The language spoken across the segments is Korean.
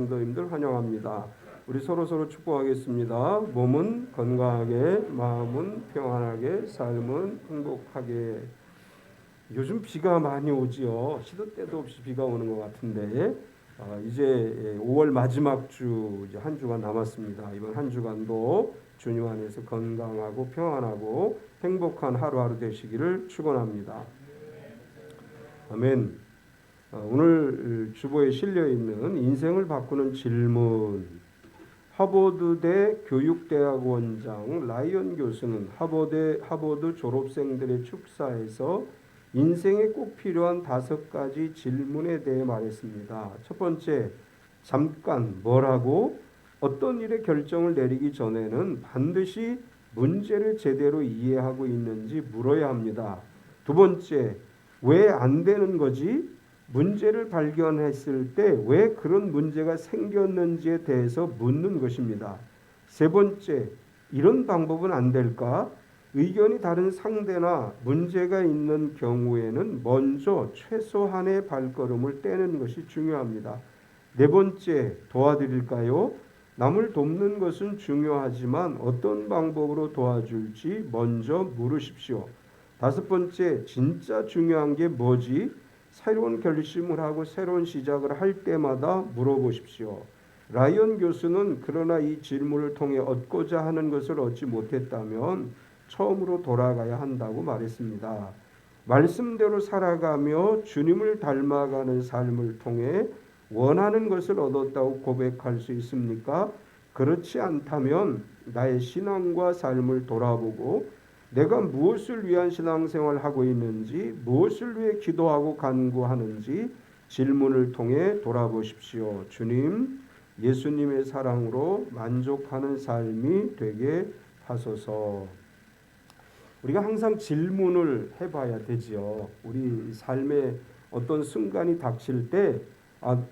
성도님들 환영합니다. 우리 서로 축복하겠습니다. 몸은 건강하게, 마음은 평안하게, 삶은 행복하게. 요즘 비가 많이 오지요. 시도 때도 없이 비가 오는 것 같은데 이제 5월 마지막 주 이제 한 주간 남았습니다. 이번 한 주간도 주님 안에서 건강하고 평안하고 행복한 하루하루 되시기를 축원합니다. 아멘. 오늘 주보에 실려 있는 인생을 바꾸는 질문. 하버드대 교육대학원장 라이언 교수는 하버드 졸업생들의 축사에서 인생에 꼭 필요한 5가지 질문에 대해 말했습니다. 첫 번째, 잠깐 뭐라고? 어떤 일의 결정을 내리기 전에는 반드시 문제를 제대로 이해하고 있는지 물어야 합니다. 두 번째, 왜 안 되는 거지? 문제를 발견했을 때 왜 그런 문제가 생겼는지에 대해서 묻는 것입니다. 세 번째, 이런 방법은 안 될까? 의견이 다른 상대나 문제가 있는 경우에는 먼저 최소한의 발걸음을 떼는 것이 중요합니다. 네 번째, 도와드릴까요? 남을 돕는 것은 중요하지만 어떤 방법으로 도와줄지 먼저 물으십시오. 다섯 번째, 진짜 중요한 게 뭐지? 새로운 결심을 하고 새로운 시작을 할 때마다 물어보십시오. 라이언 교수는 그러나 이 질문을 통해 얻고자 하는 것을 얻지 못했다면 처음으로 돌아가야 한다고 말했습니다. 말씀대로 살아가며 주님을 닮아가는 삶을 통해 원하는 것을 얻었다고 고백할 수 있습니까? 그렇지 않다면 나의 신앙과 삶을 돌아보고 내가 무엇을 위한 신앙생활을 하고 있는지, 무엇을 위해 기도하고 간구하는지 질문을 통해 돌아보십시오. 주님, 예수님의 사랑으로 만족하는 삶이 되게 하소서. 우리가 항상 질문을 해봐야 되지요. 우리 삶의 어떤 순간이 닥칠 때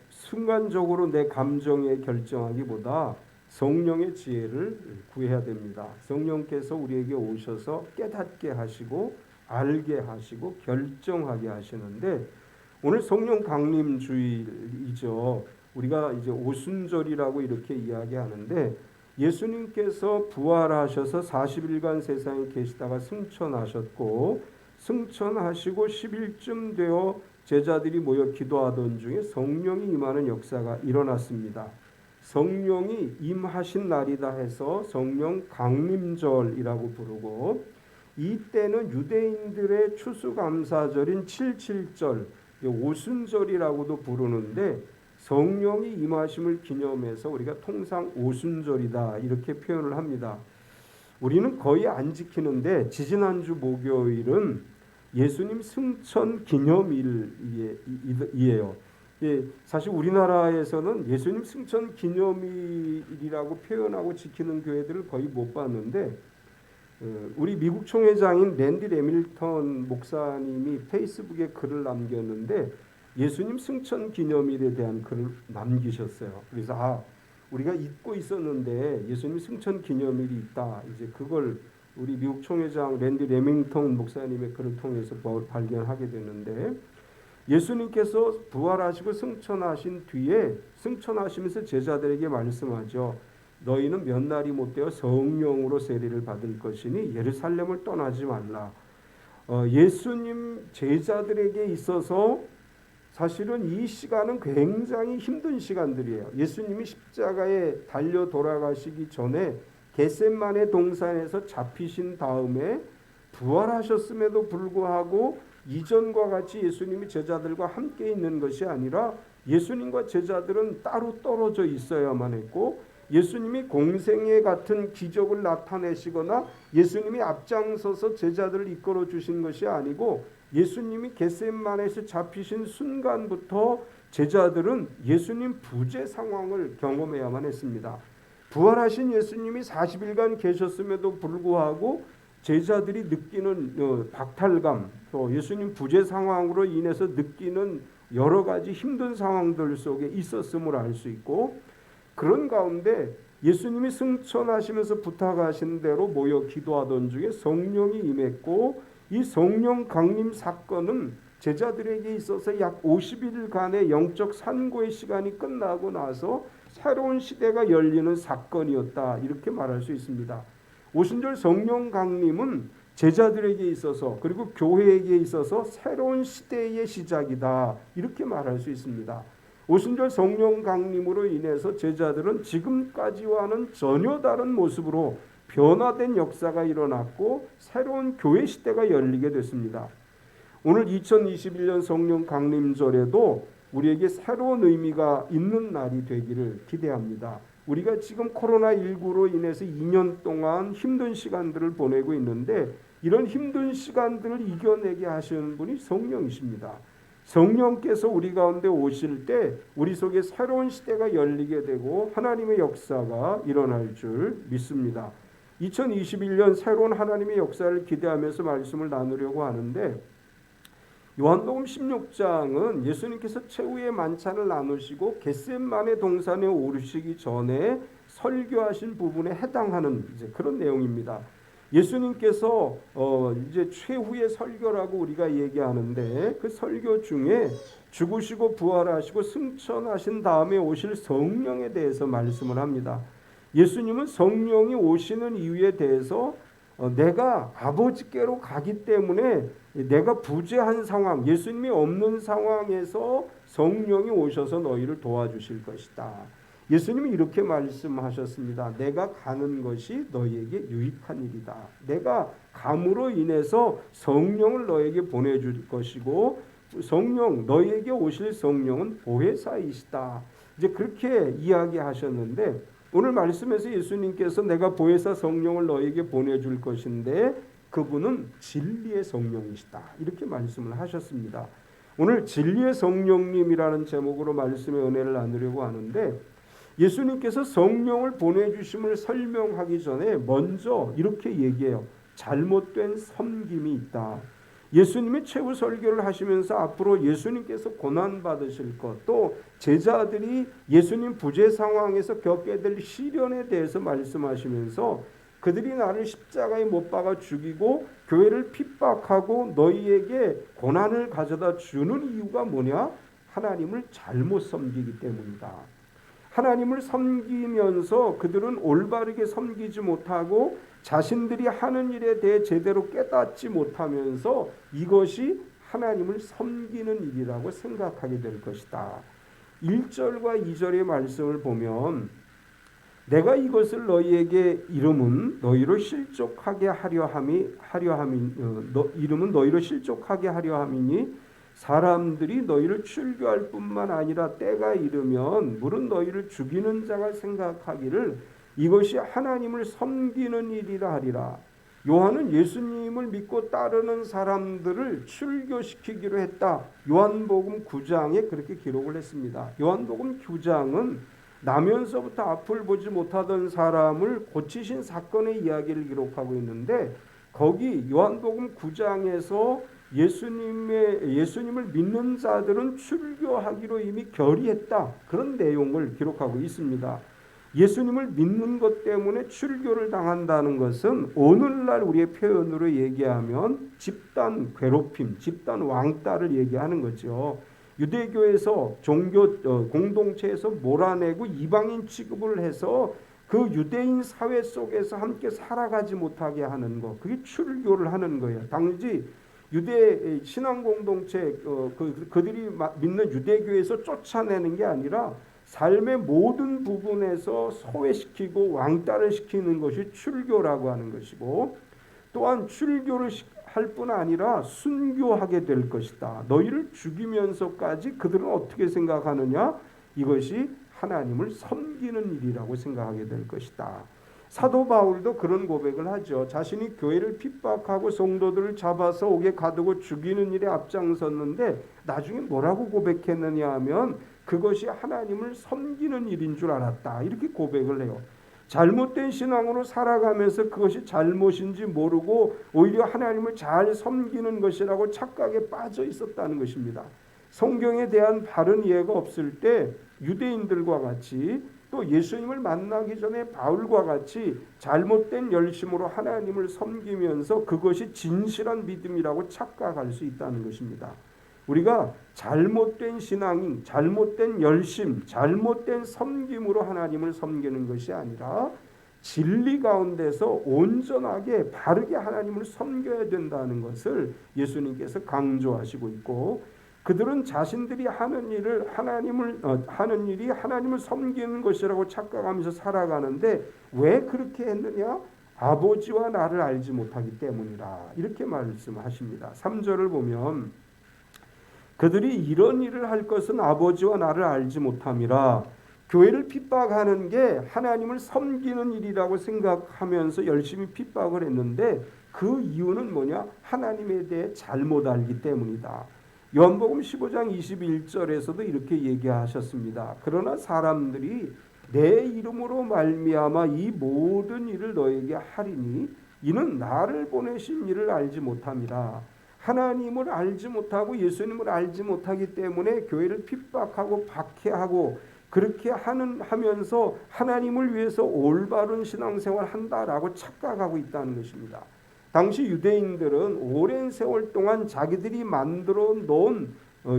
순간적으로 내 감정에 결정하기보다 성령의 지혜를 구해야 됩니다. 성령께서 우리에게 오셔서 깨닫게 하시고 알게 하시고 결정하게 하시는데 오늘 성령 강림주일이죠. 우리가 이제 오순절이라고 이렇게 이야기하는데 예수님께서 부활하셔서 40일간 세상에 계시다가 승천하셨고 승천하시고 10일쯤 되어 제자들이 모여 기도하던 중에 성령이 임하는 역사가 일어났습니다. 성령이 임하신 날이다 해서 성령 강림절이라고 부르고 이때는 유대인들의 추수감사절인 7.7절 오순절이라고도 부르는데 성령이 임하심을 기념해서 우리가 통상 오순절이다 이렇게 표현을 합니다. 우리는 거의 안 지키는데 지지난주 목요일은 예수님 승천 기념일이에요. 사실 우리나라에서는 예수님 승천 기념일이라고 표현하고 지키는 교회들을 거의 못 봤는데 우리 미국 총회장인 랜디 레밀턴 목사님이 페이스북에 글을 남겼는데 예수님 승천 기념일에 대한 글을 남기셨어요. 그래서 우리가 잊고 있었는데 예수님 승천 기념일이 있다. 이제 그걸 우리 미국 총회장 랜디 레밀턴 목사님의 글을 통해서 발견하게 되는데 예수님께서 부활하시고 승천하신 뒤에 승천하시면서 제자들에게 말씀하죠. 너희는 몇 날이 못되어 성령으로 세례를 받을 것이니 예루살렘을 떠나지 말라. 예수님 제자들에게 있어서 사실은 이 시간은 굉장히 힘든 시간들이에요. 예수님이 십자가에 달려 돌아가시기 전에 겟세마네 동산에서 잡히신 다음에 부활하셨음에도 불구하고 이전과 같이 예수님이 제자들과 함께 있는 것이 아니라 예수님과 제자들은 따로 떨어져 있어야만 했고 예수님이 공생애 같은 기적을 나타내시거나 예수님이 앞장서서 제자들을 이끌어 주신 것이 아니고 예수님이 겟세마네에서 잡히신 순간부터 제자들은 예수님 부재 상황을 경험해야만 했습니다. 부활하신 예수님이 40일간 계셨음에도 불구하고 제자들이 느끼는 박탈감, 또 예수님 부재 상황으로 인해서 느끼는 여러 가지 힘든 상황들 속에 있었음을 알 수 있고 그런 가운데 예수님이 승천하시면서 부탁하신 대로 모여 기도하던 중에 성령이 임했고 이 성령 강림 사건은 제자들에게 있어서 약 50일간의 영적 산고의 시간이 끝나고 나서 새로운 시대가 열리는 사건이었다 이렇게 말할 수 있습니다. 오순절 성령 강림은 제자들에게 있어서 그리고 교회에게 있어서 새로운 시대의 시작이다 이렇게 말할 수 있습니다. 오순절 성령 강림으로 인해서 제자들은 지금까지와는 전혀 다른 모습으로 변화된 역사가 일어났고 새로운 교회 시대가 열리게 됐습니다. 오늘 2021년 성령 강림절에도 우리에게 새로운 의미가 있는 날이 되기를 기대합니다. 우리가 지금 코로나19로 인해서 2년 동안 힘든 시간들을 보내고 있는데 이런 힘든 시간들을 이겨내게 하시는 분이 성령이십니다. 성령께서 우리 가운데 오실 때 우리 속에 새로운 시대가 열리게 되고 하나님의 역사가 일어날 줄 믿습니다. 2021년 새로운 하나님의 역사를 기대하면서 말씀을 나누려고 하는데 요한복음 16장은 예수님께서 최후의 만찬을 나누시고 겟세마네 동산에 오르시기 전에 설교하신 부분에 해당하는 그런 내용입니다. 예수님께서 이제 최후의 설교라고 우리가 얘기하는데 그 설교 중에 죽으시고 부활하시고 승천하신 다음에 오실 성령에 대해서 말씀을 합니다. 예수님은 성령이 오시는 이유에 대해서 내가 아버지께로 가기 때문에 내가 부재한 상황, 예수님이 없는 상황에서 성령이 오셔서 너희를 도와주실 것이다. 예수님이 이렇게 말씀하셨습니다. 내가 가는 것이 너희에게 유익한 일이다. 내가 감으로 인해서 성령을 너에게 보내줄 것이고 성령, 너희에게 오실 성령은 보혜사이시다. 이제 그렇게 이야기하셨는데 오늘 말씀에서 예수님께서 내가 보혜사 성령을 너에게 보내줄 것인데 그분은 진리의 성령이시다. 이렇게 말씀을 하셨습니다. 오늘 진리의 성령님이라는 제목으로 말씀의 은혜를 나누려고 하는데 예수님께서 성령을 보내주심을 설명하기 전에 먼저 이렇게 얘기해요. 잘못된 섬김이 있다. 예수님이 최후 설교를 하시면서 앞으로 예수님께서 고난받으실 것, 또 제자들이 예수님 부재 상황에서 겪게 될 시련에 대해서 말씀하시면서 그들이 나를 십자가에 못 박아 죽이고 교회를 핍박하고 너희에게 고난을 가져다 주는 이유가 뭐냐? 하나님을 잘못 섬기기 때문이다. 하나님을 섬기면서 그들은 올바르게 섬기지 못하고 자신들이 하는 일에 대해 제대로 깨닫지 못하면서 이것이 하나님을 섬기는 일이라고 생각하게 될 것이다. 1절과 2절의 말씀을 보면 내가 이것을 너희에게 이름은 너희로 실족하게 하려 함이니 사람들이 너희를 출교할 뿐만 아니라 때가 이르면 물은 너희를 죽이는 자가 생각하기를 이것이 하나님을 섬기는 일이라 하리라. 요한은 예수님을 믿고 따르는 사람들을 출교시키기로 했다. 요한복음 9장에 그렇게 기록을 했습니다. 요한복음 9장은 나면서부터 앞을 보지 못하던 사람을 고치신 사건의 이야기를 기록하고 있는데 거기 요한복음 9장에서 예수님을 믿는 자들은 출교하기로 이미 결의했다. 그런 내용을 기록하고 있습니다. 예수님을 믿는 것 때문에 출교를 당한다는 것은 오늘날 우리의 표현으로 얘기하면 집단 괴롭힘, 집단 왕따를 얘기하는 거죠. 유대교에서 종교 공동체에서 몰아내고 이방인 취급을 해서 그 유대인 사회 속에서 함께 살아가지 못하게 하는 것, 그게 출교를 하는 거예요. 당시 유대 신앙 공동체 그들이 믿는 유대교에서 쫓아내는 게 아니라 삶의 모든 부분에서 소외시키고 왕따를 시키는 것이 출교라고 하는 것이고 또한 출교를 할 뿐 아니라 순교하게 될 것이다. 너희를 죽이면서까지 그들은 어떻게 생각하느냐? 이것이 하나님을 섬기는 일이라고 생각하게 될 것이다. 사도 바울도 그런 고백을 하죠. 자신이 교회를 핍박하고 성도들을 잡아서 옥에 가두고 죽이는 일에 앞장섰는데 나중에 뭐라고 고백했느냐 하면 그것이 하나님을 섬기는 일인 줄 알았다. 이렇게 고백을 해요. 잘못된 신앙으로 살아가면서 그것이 잘못인지 모르고 오히려 하나님을 잘 섬기는 것이라고 착각에 빠져 있었다는 것입니다. 성경에 대한 바른 이해가 없을 때 유대인들과 같이 또 예수님을 만나기 전에 바울과 같이 잘못된 열심으로 하나님을 섬기면서 그것이 진실한 믿음이라고 착각할 수 있다는 것입니다. 우리가 잘못된 신앙이, 잘못된 열심, 잘못된 섬김으로 하나님을 섬기는 것이 아니라 진리 가운데서 온전하게 바르게 하나님을 섬겨야 된다는 것을 예수님께서 강조하시고 있고, 그들은 자신들이 하는 일이 하나님을 섬기는 것이라고 착각하면서 살아가는데 왜 그렇게 했느냐? 아버지와 나를 알지 못하기 때문이라, 이렇게 말씀하십니다. 3절을 보면 그들이 이런 일을 할 것은 아버지와 나를 알지 못함이라. 교회를 핍박하는 게 하나님을 섬기는 일이라고 생각하면서 열심히 핍박을 했는데 그 이유는 뭐냐? 하나님에 대해 잘못 알기 때문이다. 요한복음 15장 21절에서도 이렇게 얘기하셨습니다. 그러나 사람들이 내 이름으로 말미암아 이 모든 일을 너에게 하리니 이는 나를 보내신 이를 알지 못함이라. 하나님을 알지 못하고 예수님을 알지 못하기 때문에 교회를 핍박하고 박해하고 그렇게 하면서 하나님을 위해서 올바른 신앙생활 한다라고 착각하고 있다는 것입니다. 당시 유대인들은 오랜 세월 동안 자기들이 만들어 놓은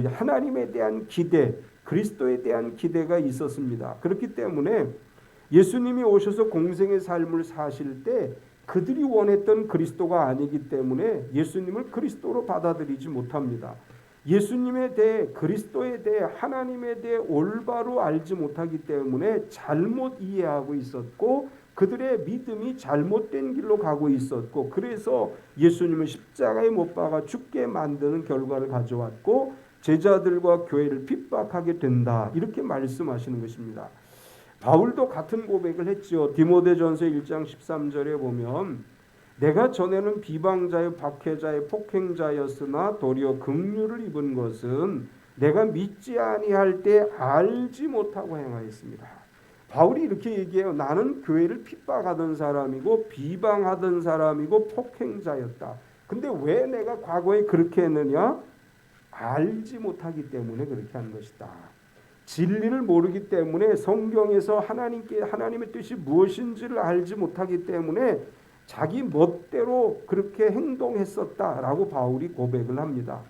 하나님에 대한 기대, 그리스도에 대한 기대가 있었습니다. 그렇기 때문에 예수님이 오셔서 공생의 삶을 사실 때 그들이 원했던 그리스도가 아니기 때문에 예수님을 그리스도로 받아들이지 못합니다. 예수님에 대해, 그리스도에 대해, 하나님에 대해 올바로 알지 못하기 때문에 잘못 이해하고 있었고 그들의 믿음이 잘못된 길로 가고 있었고, 그래서 예수님을 십자가에 못 박아 죽게 만드는 결과를 가져왔고 제자들과 교회를 핍박하게 된다, 이렇게 말씀하시는 것입니다. 바울도 같은 고백을 했지요. 디모데전서 1장 13절에 보면 내가 전에는 비방자요 박해자요 폭행자였으나 도리어 긍휼을 입은 것은 내가 믿지 아니할 때 알지 못하고 행하였습니다. 바울이 이렇게 얘기해요. 나는 교회를 핍박하던 사람이고 비방하던 사람이고 폭행자였다. 근데 왜 내가 과거에 그렇게 했느냐? 알지 못하기 때문에 그렇게 한 것이다. 진리를 모르기 때문에, 성경에서 하나님의 뜻이 무엇인지를 알지 못하기 때문에 자기 멋대로 그렇게 행동했었다라고 바울이 고백을 합니다.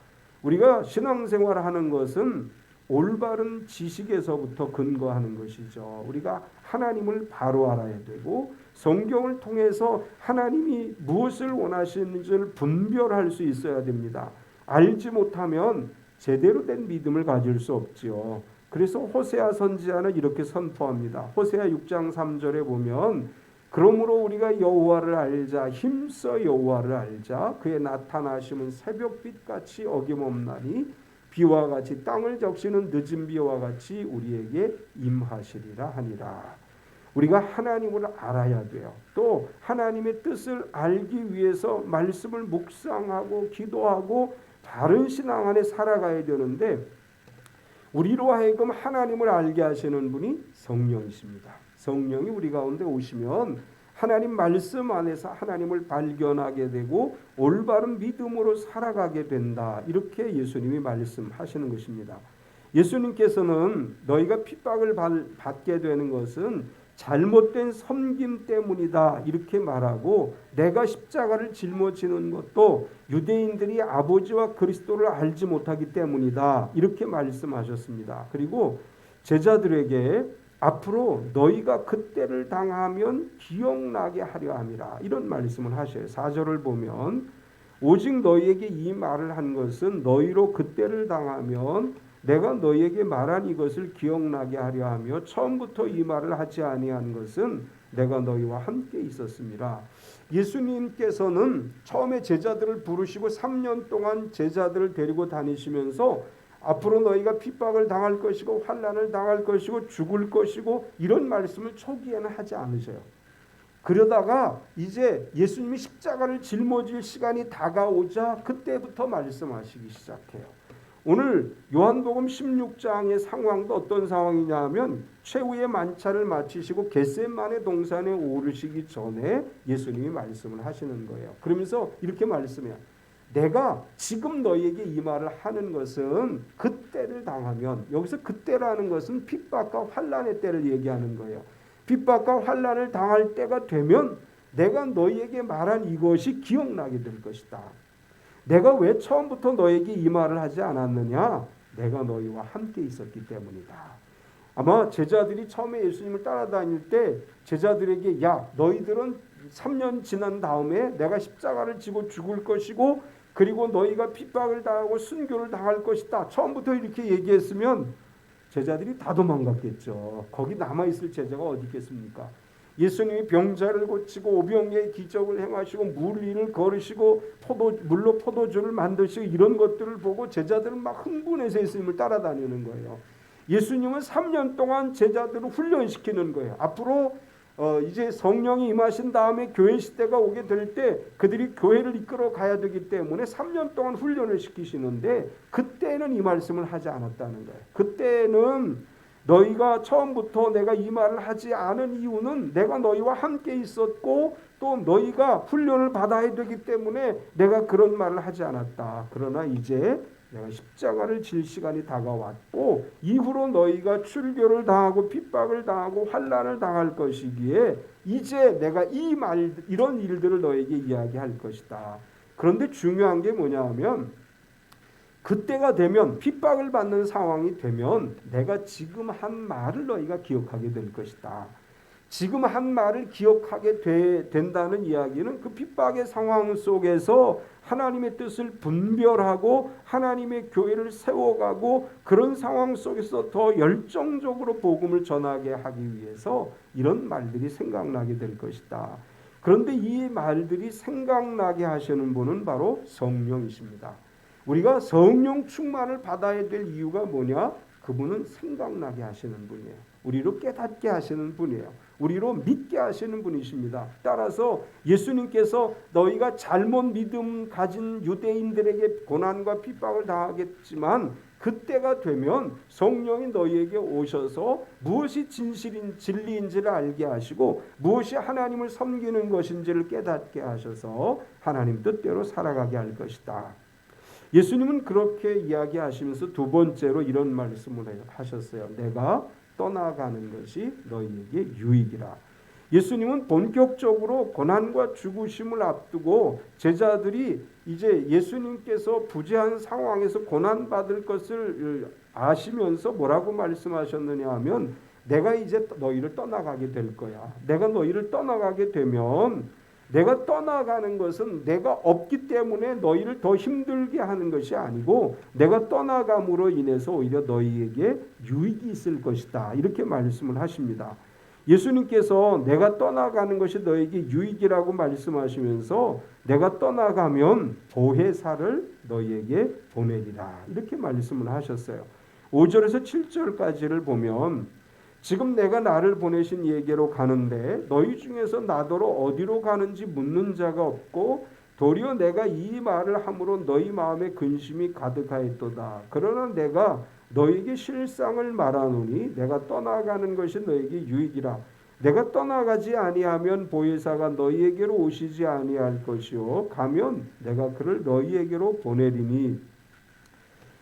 우리가 신앙생활을 하는 것은 올바른 지식에서부터 근거하는 것이죠. 우리가 하나님을 바로 알아야 되고 성경을 통해서 하나님이 무엇을 원하시는지를 분별할 수 있어야 됩니다. 알지 못하면 제대로 된 믿음을 가질 수 없지요. 그래서 호세아 선지자는 이렇게 선포합니다. 호세아 6장 3절에 보면 그러므로 우리가 여호와를 알자, 힘써 여호와를 알자. 그의 나타나심은 새벽빛같이 어김없나니 비와 같이 땅을 적시는 늦은 비와 같이 우리에게 임하시리라 하니라. 우리가 하나님을 알아야 돼요. 또 하나님의 뜻을 알기 위해서 말씀을 묵상하고 기도하고 바른 신앙 안에 살아가야 되는데, 우리로 하여금 하나님을 알게 하시는 분이 성령이십니다. 성령이 우리 가운데 오시면 하나님 말씀 안에서 하나님을 발견하게 되고 올바른 믿음으로 살아가게 된다, 이렇게 예수님이 말씀하시는 것입니다. 예수님께서는 너희가 핍박을 받게 되는 것은 잘못된 섬김 때문이다, 이렇게 말하고, 내가 십자가를 짊어지는 것도 유대인들이 아버지와 그리스도를 알지 못하기 때문이다, 이렇게 말씀하셨습니다. 그리고 제자들에게 앞으로 너희가 그때를 당하면 기억나게 하려 함이라, 이런 말씀을 하셔요. 4절을 보면 오직 너희에게 이 말을 한 것은 너희로 그때를 당하면 내가 너희에게 말한 이것을 기억나게 하려 하며 처음부터 이 말을 하지 아니한 것은 내가 너희와 함께 있었습니다. 예수님께서는 처음에 제자들을 부르시고 3년 동안 제자들을 데리고 다니시면서 앞으로 너희가 핍박을 당할 것이고 환난을 당할 것이고 죽을 것이고 이런 말씀을 초기에는 하지 않으셔요. 그러다가 이제 예수님이 십자가를 짊어질 시간이 다가오자 그때부터 말씀하시기 시작해요. 오늘 요한복음 16장의 상황도 어떤 상황이냐 하면 최후의 만찬을 마치시고 겟세마네 동산에 오르시기 전에 예수님이 말씀을 하시는 거예요. 그러면서 이렇게 말씀해요. 내가 지금 너희에게 이 말을 하는 것은 그때를 당하면, 여기서 그때라는 것은 핍박과 환난의 때를 얘기하는 거예요. 핍박과 환난을 당할 때가 되면 내가 너희에게 말한 이것이 기억나게 될 것이다. 내가 왜 처음부터 너에게 이 말을 하지 않았느냐? 내가 너희와 함께 있었기 때문이다. 아마 제자들이 처음에 예수님을 따라다닐 때 제자들에게 야, 너희들은 3년 지난 다음에 내가 십자가를 지고 죽을 것이고 그리고 너희가 핍박을 당하고 순교를 당할 것이다. 처음부터 이렇게 얘기했으면 제자들이 다 도망갔겠죠. 거기 남아있을 제자가 어디 있겠습니까? 예수님이 병자를 고치고 오병이의 기적을 행하시고 물 위를 걸으시고 물로 포도주를 만드시고 이런 것들을 보고 제자들은 막 흥분해서 예수님을 따라다니는 거예요. 예수님은 3년 동안 제자들을 훈련시키는 거예요. 앞으로 이제 성령이 임하신 다음에 교회 시대가 오게 될 때 그들이 교회를 이끌어 가야 되기 때문에 3년 동안 훈련을 시키시는데 그때는 이 말씀을 하지 않았다는 거예요. 그때는 너희가 처음부터 내가 이 말을 하지 않은 이유는 내가 너희와 함께 있었고 또 너희가 훈련을 받아야 되기 때문에 내가 그런 말을 하지 않았다. 그러나 이제 내가 십자가를 질 시간이 다가왔고 이후로 너희가 출교를 당하고 핍박을 당하고 환난을 당할 것이기에 이제 내가 이런 일들을 너에게 이야기할 것이다. 그런데 중요한 게 뭐냐 하면 그때가 되면 핍박을 받는 상황이 되면 내가 지금 한 말을 너희가 기억하게 될 것이다. 지금 한 말을 기억하게 된다는 이야기는 그 핍박의 상황 속에서 하나님의 뜻을 분별하고 하나님의 교회를 세워가고 그런 상황 속에서 더 열정적으로 복음을 전하게 하기 위해서 이런 말들이 생각나게 될 것이다. 그런데 이 말들이 생각나게 하시는 분은 바로 성령이십니다. 우리가 성령 충만을 받아야 될 이유가 뭐냐? 그분은 생각나게 하시는 분이에요. 우리로 깨닫게 하시는 분이에요. 우리로 믿게 하시는 분이십니다. 따라서 예수님께서 너희가 잘못 믿음 가진 유대인들에게 고난과 핍박을 당하겠지만 그때가 되면 성령이 너희에게 오셔서 무엇이 진리인지를 알게 하시고 무엇이 하나님을 섬기는 것인지를 깨닫게 하셔서 하나님 뜻대로 살아가게 할 것이다. 예수님은 그렇게 이야기하시면서 두 번째로 이런 말씀을 하셨어요. 내가 떠나가는 것이 너희에게 유익이라. 예수님은 본격적으로 고난과 죽으심을 앞두고 제자들이 이제 예수님께서 부재한 상황에서 고난받을 것을 아시면서 뭐라고 말씀하셨느냐 하면 내가 이제 너희를 떠나가게 될 거야. 내가 너희를 떠나가게 되면 내가 떠나가는 것은 내가 없기 때문에 너희를 더 힘들게 하는 것이 아니고 내가 떠나감으로 인해서 오히려 너희에게 유익이 있을 것이다. 이렇게 말씀을 하십니다. 예수님께서 내가 떠나가는 것이 너에게 유익이라고 말씀하시면서 내가 떠나가면 보혜사를 너희에게 보내리라. 이렇게 말씀을 하셨어요. 5절에서 7절까지를 보면 지금 내가 나를 보내신 이에게로 가는데 너희 중에서 나더러 어디로 가는지 묻는 자가 없고 도리어 내가 이 말을 함으로 너희 마음에 근심이 가득하였도다. 그러나 내가 너희에게 실상을 말하노니 내가 떠나가는 것이 너희에게 유익이라. 내가 떠나가지 아니하면 보혜사가 너희에게로 오시지 아니할 것이요 가면 내가 그를 너희에게로 보내리니.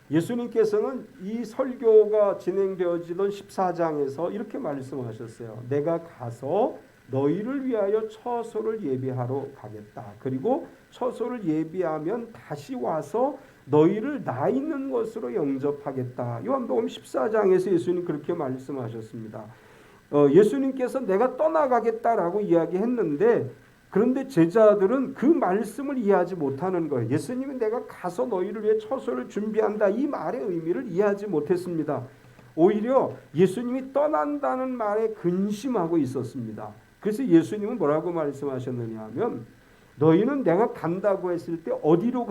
예수님께서는 이 설교가 진행되어지던 14장에서 이렇게 말씀하셨어요. 내가 가서 너희를 위하여 처소를 예비하러 가겠다. 그리고 처소를 예비하면 다시 와서 너희를 나 있는 곳으로 영접하겠다. 요한복음 14장에서 예수님 그렇게 말씀하셨습니다. 예수님께서 내가 떠나가겠다라고 이야기했는데 그런데 제자들은 그 말씀을 이해하지 못하는 거예요. 예수님이 내가 가서 너희를 위해 처소를 준비한다. 이 말의 의미를 이해하지 못했습니다. 오히려 예수님이 떠난다는 말에 근심하고 있었습니다. 그래서 예수님은 뭐라고 말씀하셨느냐 하면 너희는 내가 간다고 했을 때 어디로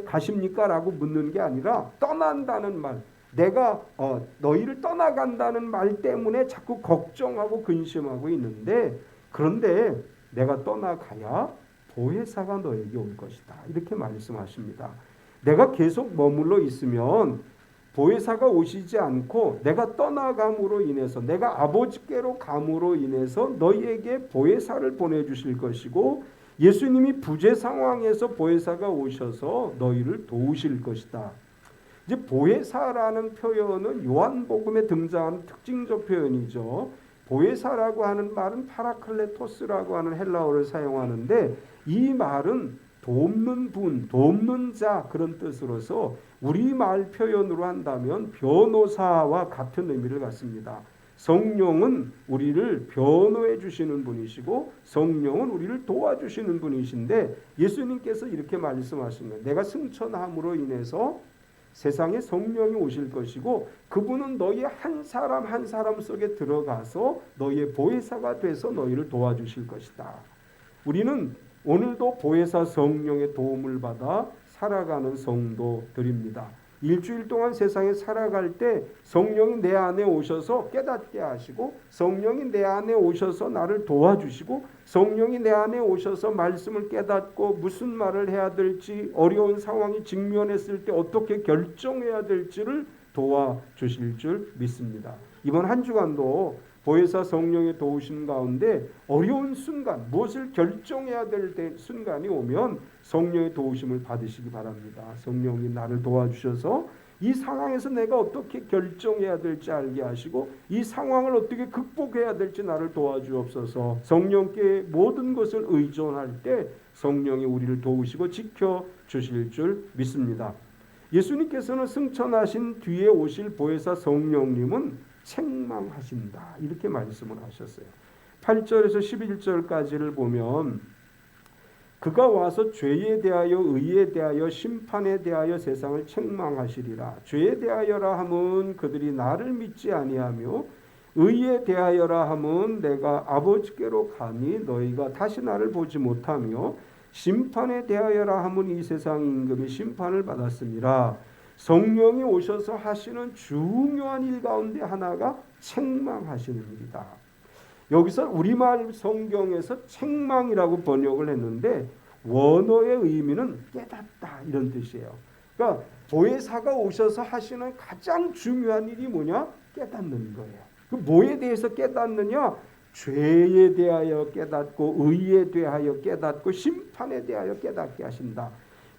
가십니까? 라고 묻는 게 아니라 떠난다는 말, 내가 너희를 떠나간다는 말 때문에 자꾸 걱정하고 근심하고 있는데 그런데 내가 떠나가야 보혜사가 너에게 올 것이다. 이렇게 말씀하십니다. 내가 계속 머물러 있으면 보혜사가 오시지 않고 내가 떠나감으로 인해서 내가 아버지께로 감으로 인해서 너희에게 보혜사를 보내주실 것이고 예수님이 부재 상황에서 보혜사가 오셔서 너희를 도우실 것이다. 이제 보혜사라는 표현은 요한복음에 등장하는 특징적 표현이죠. 보혜사라고 하는 말은 파라클레토스라고 하는 헬라어를 사용하는데 이 말은 돕는 분, 돕는 자 그런 뜻으로서 우리말 표현으로 한다면 변호사와 같은 의미를 갖습니다. 성령은 우리를 변호해 주시는 분이시고 성령은 우리를 도와주시는 분이신데 예수님께서 이렇게 말씀하신 거예요. 내가 승천함으로 인해서 세상에 성령이 오실 것이고 그분은 너희 한 사람 한 사람 속에 들어가서 너희의 보혜사가 돼서 너희를 도와주실 것이다. 우리는 오늘도 보혜사 성령의 도움을 받아 살아가는 성도들입니다. 일주일 동안 세상에 살아갈 때 성령이 내 안에 오셔서 깨닫게 하시고 성령이 내 안에 오셔서 나를 도와주시고 성령이 내 안에 오셔서 말씀을 깨닫고 무슨 말을 해야 될지 어려운 상황이 직면했을 때 어떻게 결정해야 될지를 도와주실 줄 믿습니다. 이번 한 주간도 보혜사 성령의 도우심 가운데 어려운 순간 무엇을 결정해야 될 순간이 오면 성령의 도우심을 받으시기 바랍니다. 성령이 나를 도와주셔서 이 상황에서 내가 어떻게 결정해야 될지 알게 하시고 이 상황을 어떻게 극복해야 될지 나를 도와주옵소서. 성령께 모든 것을 의존할 때 성령이 우리를 도우시고 지켜주실 줄 믿습니다. 예수님께서는 승천하신 뒤에 오실 보혜사 성령님은 책망하신다 이렇게 말씀을 하셨어요. 8절에서 11절까지를 보면 그가 와서 죄에 대하여 의에 대하여 심판에 대하여 세상을 책망하시리라. 죄에 대하여라 함은 그들이 나를 믿지 아니하며 의에 대하여라 함은 내가 아버지께로 가니 너희가 다시 나를 보지 못하며 심판에 대하여라 함은 이 세상 임금이 심판을 받았습니다. 성령이 오셔서 하시는 중요한 일 가운데 하나가 책망하시는 일이다. 여기서 우리말 성경에서 책망이라고 번역을 했는데 원어의 의미는 깨닫다 이런 뜻이에요. 그러니까 보혜사가 오셔서 하시는 가장 중요한 일이 뭐냐? 깨닫는 거예요. 그 뭐에 대해서 깨닫느냐? 죄에 대하여 깨닫고 의에 대하여 깨닫고 심판에 대하여 깨닫게 하신다.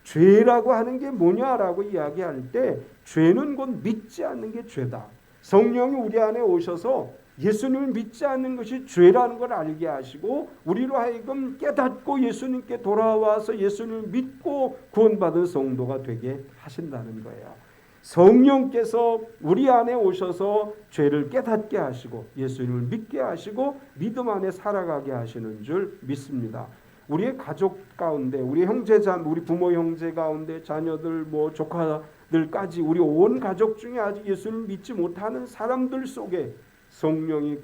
죄라고 하는 게 뭐냐라고 이야기할 때 죄는 곧 믿지 않는 게 죄다. 성령이 우리 안에 오셔서 예수님을 믿지 않는 것이 죄라는 걸 알게 하시고 우리로 하여금 깨닫고 예수님께 돌아와서 예수님을 믿고 구원받은 성도가 되게 하신다는 거예요. 성령께서 우리 안에 오셔서 죄를 깨닫게 하시고 예수님을 믿게 하시고 믿음 안에 살아가게 하시는 줄 믿습니다. 우리의 가족 가운데 우리 형제자매 우리 부모 형제 가운데 자녀들 뭐 조카들까지 우리 온 가족 중에 아직 예수를 믿지 못하는 사람들 속에 성령이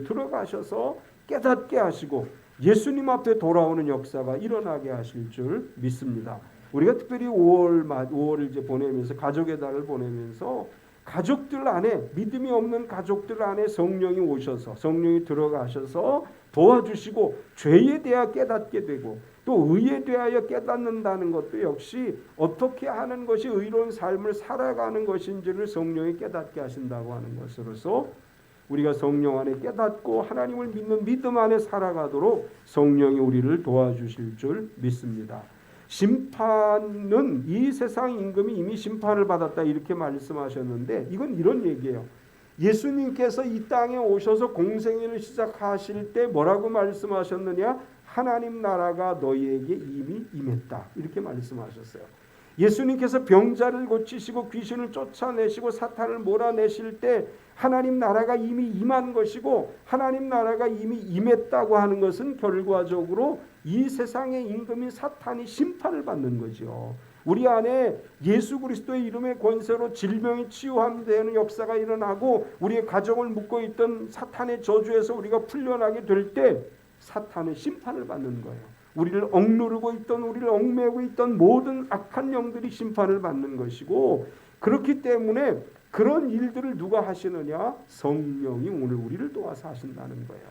들어가셔서 깨닫게 하시고 예수님 앞에 돌아오는 역사가 일어나게 하실 줄 믿습니다. 우리가 특별히 5월을 이제 보내면서 가족의 달을 보내면서 가족들 안에 믿음이 없는 가족들 안에 성령이 오셔서 성령이 들어가셔서 도와주시고 죄에 대하여 깨닫게 되고 또 의에 대하여 깨닫는다는 것도 역시 어떻게 하는 것이 의로운 삶을 살아가는 것인지를 성령이 깨닫게 하신다고 하는 것으로서 우리가 성령 안에 깨닫고 하나님을 믿는 믿음 안에 살아가도록 성령이 우리를 도와주실 줄 믿습니다. 심판은 이 세상 임금이 이미 심판을 받았다 이렇게 말씀하셨는데 이건 이런 얘기예요. 예수님께서 이 땅에 오셔서 공생애를 시작하실 때 뭐라고 말씀하셨느냐? 하나님 나라가 너희에게 이미 임했다 이렇게 말씀하셨어요. 예수님께서 병자를 고치시고 귀신을 쫓아내시고 사탄을 몰아내실 때 하나님 나라가 이미 임한 것이고 하나님 나라가 이미 임했다고 하는 것은 결과적으로 이 세상의 임금인 사탄이 심판을 받는 거죠. 우리 안에 예수 그리스도의 이름의 권세로 질병이 치유되는 역사가 일어나고 우리의 가정을 묶고 있던 사탄의 저주에서 우리가 풀려나게 될 때 사탄은 심판을 받는 거예요. 우리를 억누르고 있던 우리를 얽매고 있던 모든 악한 영들이 심판을 받는 것이고 그렇기 때문에 그런 일들을 누가 하시느냐? 성령이 오늘 우리를 도와서 하신다는 거예요.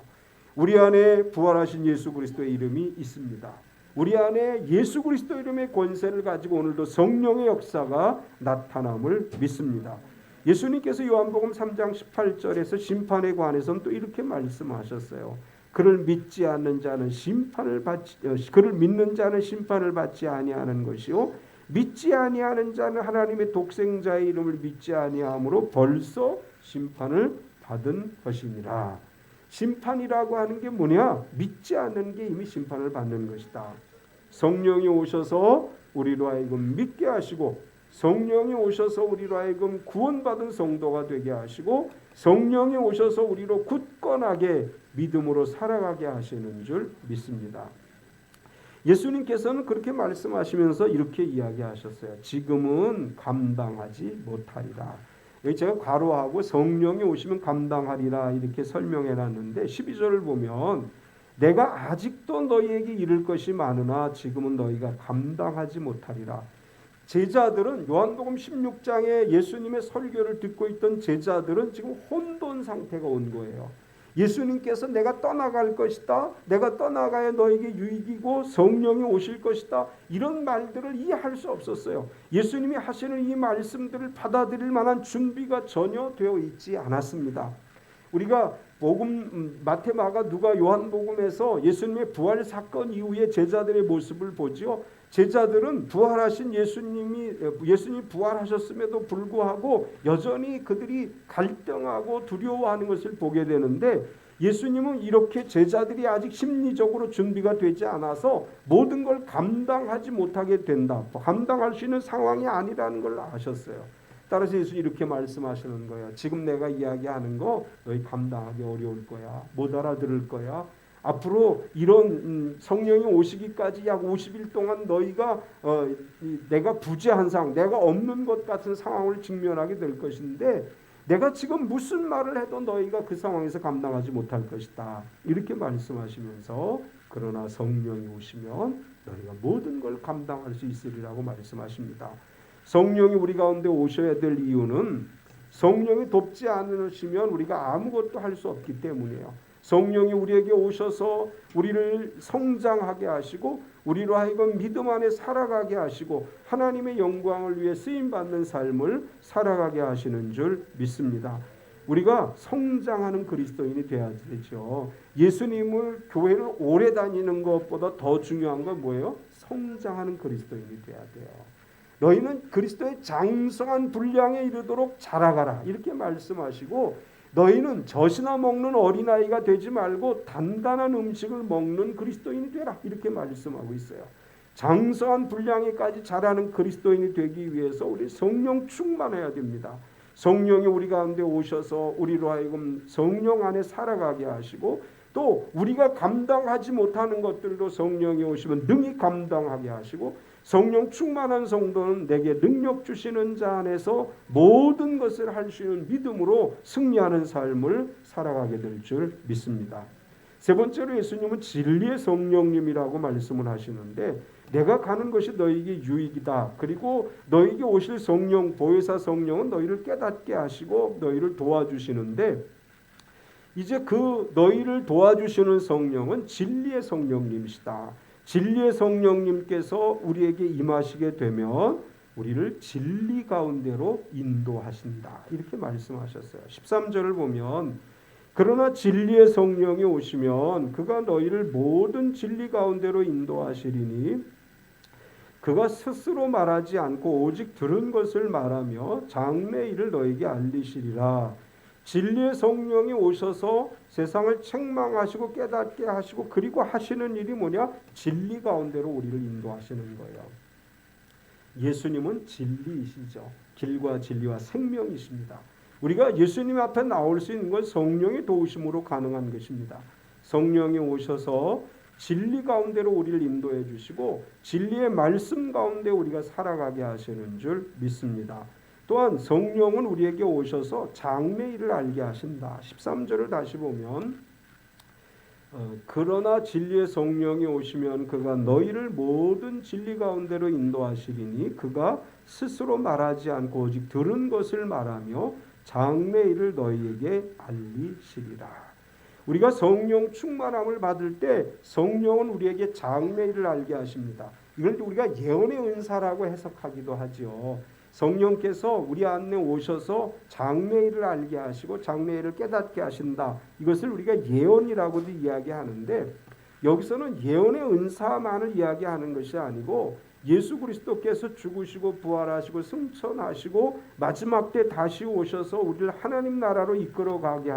우리 안에 부활하신 예수 그리스도의 이름이 있습니다. 우리 안에 예수 그리스도 이름의 권세를 가지고 오늘도 성령의 역사가 나타남을 믿습니다. 예수님께서 요한복음 3장 18절에서 심판에 관해서는 또 이렇게 말씀하셨어요. 그를 믿지 않는 자는 그를 믿는 자는 심판을 받지 아니하는 것이요 믿지 아니하는 자는 하나님의 독생자의 이름을 믿지 아니하므로 벌써 심판을 받은 것이니라. 심판이라고 하는 게 뭐냐? 믿지 않는 게 이미 심판을 받는 것이다. 성령이 오셔서 우리로 하여금 믿게 하시고, 성령이 오셔서 우리로 하여금 구원받은 성도가 되게 하시고, 성령이 오셔서 우리로 굳건하게 믿음으로 살아가게 하시는 줄 믿습니다. 예수님께서는 그렇게 말씀하시면서 이렇게 이야기하셨어요. 지금은 감당하지 못하리라. 여기 제가 괄호하고 성령이 오시면 감당하리라 이렇게 설명해 놨는데 12절을 보면 내가 아직도 너희에게 이를 것이 많으나 지금은 너희가 감당하지 못하리라. 제자들은 요한복음 16장에 예수님의 설교를 듣고 있던 제자들은 지금 혼돈 상태가 온 거예요. 예수님께서 내가 떠나갈 것이다, 내가 떠나가야 너에게 유익이고 성령이 오실 것이다, 이런 말들을 이해할 수 없었어요. 예수님이 하시는 이 말씀들을 받아들일 만한 준비가 전혀 되어 있지 않았습니다. 우리가 복음 마태, 마가, 누가, 요한복음에서 예수님의 부활 사건 이후의 제자들의 모습을 보지요. 제자들은 부활하신 예수님이 부활하셨음에도 불구하고 여전히 그들이 갈등하고 두려워하는 것을 보게 되는데, 예수님은 이렇게 제자들이 아직 심리적으로 준비가 되지 않아서 모든 걸 감당하지 못하게 된다, 감당할 수 있는 상황이 아니라는 걸 아셨어요. 따라서 예수 이렇게 말씀하시는 거예요. 지금 내가 이야기하는 거 너희 감당하기 어려울 거야. 못 알아들을 거야. 앞으로 이런 성령이 오시기까지 약 50일 동안 너희가 내가 부재한 상황, 내가 없는 것 같은 상황을 직면하게 될 것인데, 내가 지금 무슨 말을 해도 너희가 그 상황에서 감당하지 못할 것이다. 이렇게 말씀하시면서 그러나 성령이 오시면 너희가 모든 걸 감당할 수 있으리라고 말씀하십니다. 성령이 우리 가운데 오셔야 될 이유는 성령이 돕지 않으시면 우리가 아무것도 할 수 없기 때문이에요. 성령이 우리에게 오셔서 우리를 성장하게 하시고 우리로 하여금 믿음 안에 살아가게 하시고 하나님의 영광을 위해 쓰임받는 삶을 살아가게 하시는 줄 믿습니다. 우리가 성장하는 그리스도인이 되어야 되죠. 예수님을 교회를 오래 다니는 것보다 더 중요한 건 뭐예요? 성장하는 그리스도인이 되어야 돼요. 너희는 그리스도의 장성한 분량에 이르도록 자라가라 이렇게 말씀하시고, 너희는 젖이나 먹는 어린아이가 되지 말고 단단한 음식을 먹는 그리스도인이 되라 이렇게 말씀하고 있어요. 장성한 분량에까지 자라는 그리스도인이 되기 위해서 우리 성령 충만해야 됩니다. 성령이 우리 가운데 오셔서 우리로 하여금 성령 안에 살아가게 하시고, 또 우리가 감당하지 못하는 것들도 성령이 오시면 능히 감당하게 하시고, 성령 충만한 성도는 내게 능력 주시는 자 안에서 모든 것을 할 수 있는 믿음으로 승리하는 삶을 살아가게 될 줄 믿습니다. 세 번째로 예수님은 진리의 성령님이라고 말씀을 하시는데, 내가 가는 것이 너희에게 유익이다. 그리고 너희에게 오실 성령, 보혜사 성령은 너희를 깨닫게 하시고 너희를 도와주시는데, 이제 그 너희를 도와주시는 성령은 진리의 성령님이시다. 진리의 성령님께서 우리에게 임하시게 되면 우리를 진리 가운데로 인도하신다. 이렇게 말씀하셨어요. 13절을 보면 그러나 진리의 성령이 오시면 그가 너희를 모든 진리 가운데로 인도하시리니 그가 스스로 말하지 않고 오직 들은 것을 말하며 장래 일을 너희에게 알리시리라. 진리의 성령이 오셔서 세상을 책망하시고 깨닫게 하시고 그리고 하시는 일이 뭐냐? 진리 가운데로 우리를 인도하시는 거예요. 예수님은 진리이시죠. 길과 진리와 생명이십니다. 우리가 예수님 앞에 나올 수 있는 건 성령의 도우심으로 가능한 것입니다. 성령이 오셔서 진리 가운데로 우리를 인도해 주시고 진리의 말씀 가운데 우리가 살아가게 하시는 줄 믿습니다. 또한 성령은 우리에게 오셔서 장래일을 알게 하신다. 13절을 다시 보면 그러나 진리의 성령이 오시면 그가 너희를 모든 진리 가운데로 인도하시리니 그가 스스로 말하지 않고 오직 들은 것을 말하며 장래일을 너희에게 알리시리라. 우리가 성령 충만함을 받을 때 성령은 우리에게 장래일을 알게 하십니다. 이걸 우리가 예언의 은사라고 해석하기도 하죠. 성령께서 우리 안에 오셔서 장래일을 알게 하시고 장래일을 깨닫게 하신다. 이것을 우리가 예언이라고도 이야기하는데, 여기서는 예언의 은사만을 이야기하는 것이 아니고 예수 그리스도께서 죽으시고 부활하시고 승천하시고 마지막 때 다시 오셔서 우리를 하나님 나라로 이끌어가게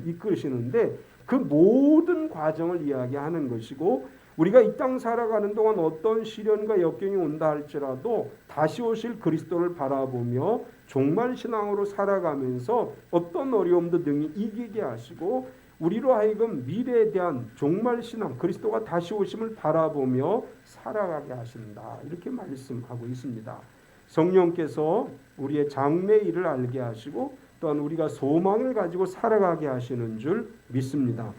이끄시는데 그 모든 과정을 이야기하는 것이고, 우리가 이 땅 살아가는 동안 어떤 시련과 역경이 온다 할지라도 다시 오실 그리스도를 바라보며 종말 신앙으로 살아가면서 어떤 어려움도 능히 이기게 하시고 우리로 하여금 미래에 대한 종말 신앙, 그리스도가 다시 오심을 바라보며 살아가게 하신다. 이렇게 말씀하고 있습니다. 성령께서 우리의 장래일을 알게 하시고 또한 우리가 소망을 가지고 살아가게 하시는 줄 믿습니다.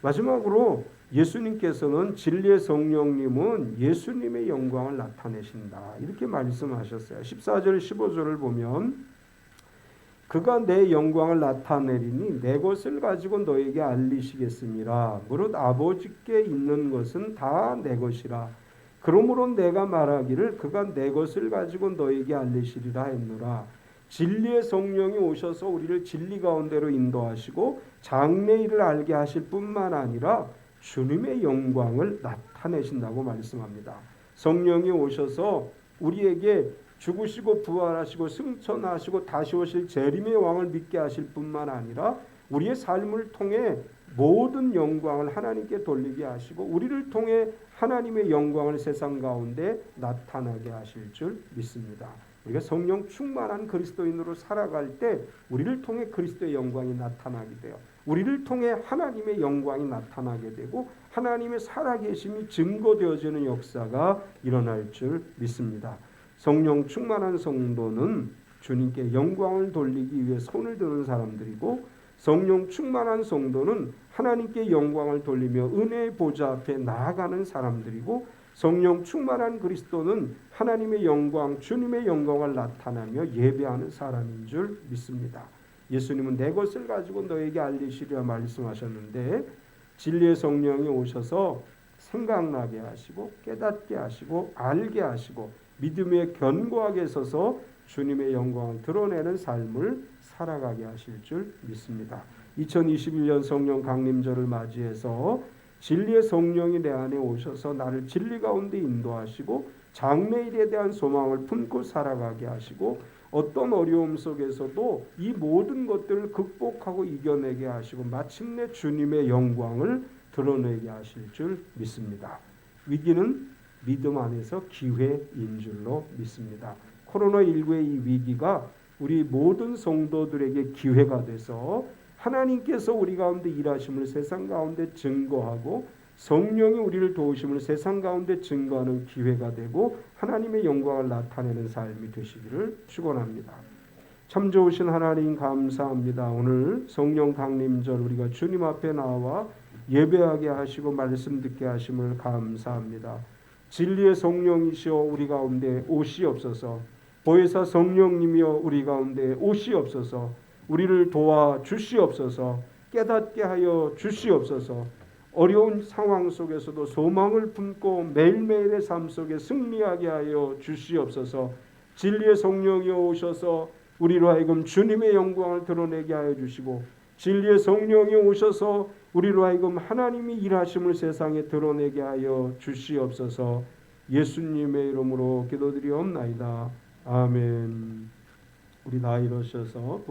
마지막으로 예수님께서는 진리의 성령님은 예수님의 영광을 나타내신다. 이렇게 말씀하셨어요. 14절 15절을 보면 그가 내 영광을 나타내리니 내 것을 가지고 너에게 알리시겠음이라. 무릇 아버지께 있는 것은 다 내 것이라. 그러므로 내가 말하기를 그가 내 것을 가지고 너에게 알리시리라 했노라. 진리의 성령이 오셔서 우리를 진리 가운데로 인도하시고 장래일을 알게 하실 뿐만 아니라 주님의 영광을 나타내신다고 말씀합니다. 성령이 오셔서 우리에게 죽으시고 부활하시고 승천하시고 다시 오실 재림의 왕을 믿게 하실 뿐만 아니라 우리의 삶을 통해 모든 영광을 하나님께 돌리게 하시고 우리를 통해 하나님의 영광을 세상 가운데 나타나게 하실 줄 믿습니다. 우리가 성령 충만한 그리스도인으로 살아갈 때 우리를 통해 그리스도의 영광이 나타나게 돼요. 우리를 통해 하나님의 영광이 나타나게 되고 하나님의 살아계심이 증거되어지는 역사가 일어날 줄 믿습니다. 성령 충만한 성도는 주님께 영광을 돌리기 위해 손을 드는 사람들이고 성령 충만한 성도는 하나님께 영광을 돌리며 은혜의 보좌 앞에 나아가는 사람들이고 성령 충만한 그리스도는 하나님의 영광, 주님의 영광을 나타나며 예배하는 사람인 줄 믿습니다. 예수님은 내 것을 가지고 너에게 알리시리라 말씀하셨는데 진리의 성령이 오셔서 생각나게 하시고 깨닫게 하시고 알게 하시고 믿음에 견고하게 서서 주님의 영광을 드러내는 삶을 살아가게 하실 줄 믿습니다. 2021년 성령 강림절을 맞이해서 진리의 성령이 내 안에 오셔서 나를 진리 가운데 인도하시고 장래일에 대한 소망을 품고 살아가게 하시고 어떤 어려움 속에서도 이 모든 것들을 극복하고 이겨내게 하시고 마침내 주님의 영광을 드러내게 하실 줄 믿습니다. 위기는 믿음 안에서 기회인 줄로 믿습니다. 코로나19의 이 위기가 우리 모든 성도들에게 기회가 돼서 하나님께서 우리 가운데 일하심을 세상 가운데 증거하고 성령이 우리를 도우심을 세상 가운데 증거하는 기회가 되고 하나님의 영광을 나타내는 삶이 되시기를 축원합니다. 참 좋으신 하나님 감사합니다. 오늘 성령 강림절 우리가 주님 앞에 나와 예배하게 하시고 말씀 듣게 하심을 감사합니다. 진리의 성령이시여 우리 가운데 오시옵소서. 보혜사 성령님이여 우리 가운데 오시옵소서. 우리를 도와 주시옵소서. 깨닫게 하여 주시옵소서. 어려운 상황 속에서도 소망을 품고 매일매일의 삶 속에 승리하게 하여 주시옵소서. 진리의 성령이 오셔서 우리로 하여금 주님의 영광을 드러내게 하여 주시고 진리의 성령이 오셔서 우리로 하여금 하나님이 일하심을 세상에 드러내게 하여 주시옵소서. 예수님의 이름으로 기도드리옵나이다. 아멘. 우리 다 일어서서